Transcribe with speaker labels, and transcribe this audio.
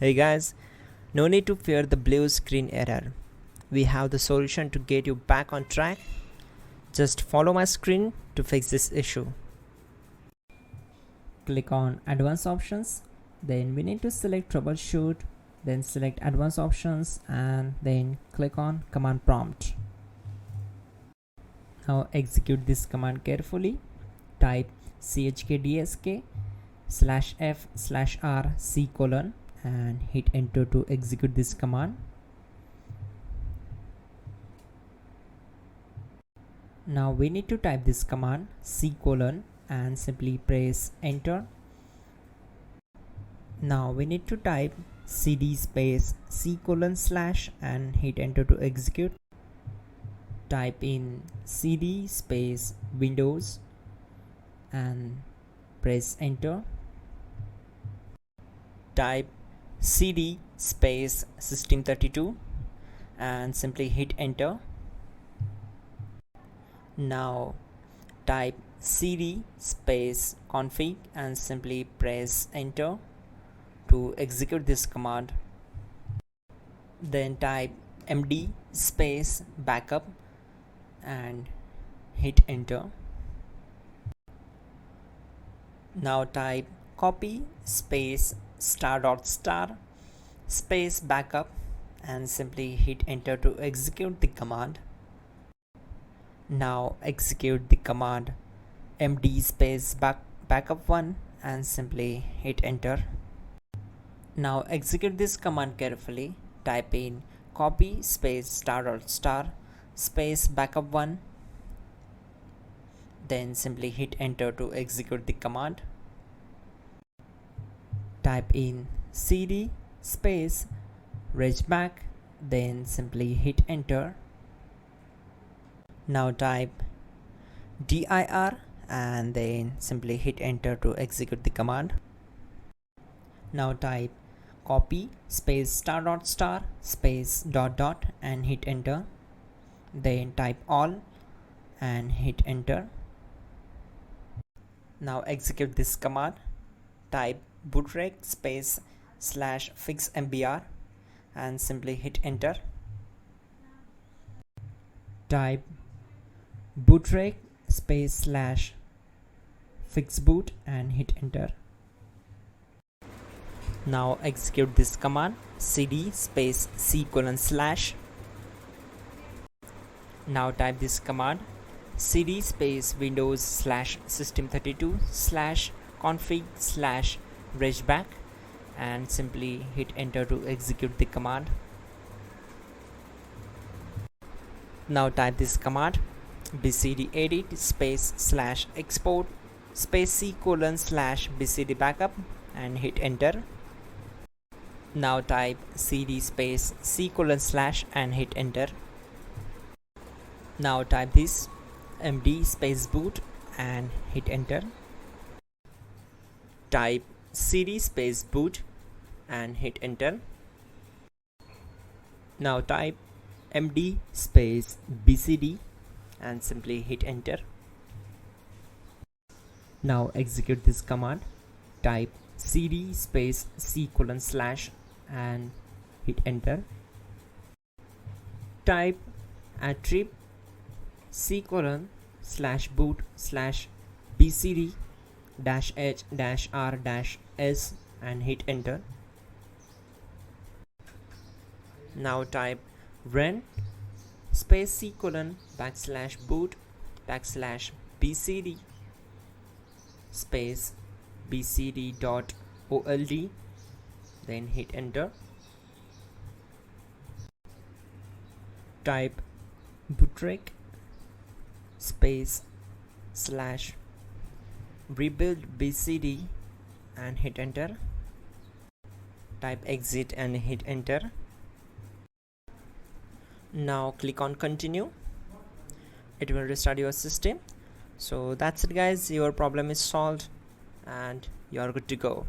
Speaker 1: Hey guys, no need to fear the blue screen error. We have the solution to get you back on track. Just follow my screen to fix this issue.
Speaker 2: Click on Advanced Options, then we need to select Troubleshoot, then select Advanced Options and then click on Command Prompt. Now execute this command carefully. Type chkdsk/f/r and hit enter to execute this command. Now we need to type this command and simply press enter. Now we need to type cd space c:/ and hit enter to execute. Type in cd space Windows and press enter.
Speaker 1: Type cd space system32 and simply hit enter. Now type cd space config and simply press enter to execute this command. Then type md space backup and hit enter. Now type copy space ** space backup and simply hit enter to execute the command. Now execute the command md space backup1 and simply hit enter. Now execute this command carefully. Type in copy space ** space backup1, then simply hit enter to execute the command. Type in cd space regback, then simply hit enter. Now type dir and then simply hit enter to execute the command. Now type copy space ** space ... and hit enter. Then type all and hit enter. Now execute this command. Type bootrec space /fixmbr and simply hit enter.
Speaker 2: Type bootrec space /fixboot and hit enter.
Speaker 1: Now execute this command cd space c:/. Now type this command cd space windows /system32 /config /regback and simply hit enter to execute the command. Now type this command bcdedit space /export space c:/ bcd backup and hit enter. Now type cd space c:/ and hit enter. Now type this md space boot and hit enter. Type cd space boot and hit enter. Now type md space bcd and simply hit enter.
Speaker 2: Now execute this command. Type cd space c:/ and hit enter. Type attrib c:/boot /bcd-h-r-s and hit enter. Now type run space c:/ /boot /bcd space bcd.old, then hit enter. Type bootrec space /rebuildbcd and hit enter. Type exit and hit enter. Now click on continue. It will restart your system. So that's it guys, your problem is solved and you're good to go.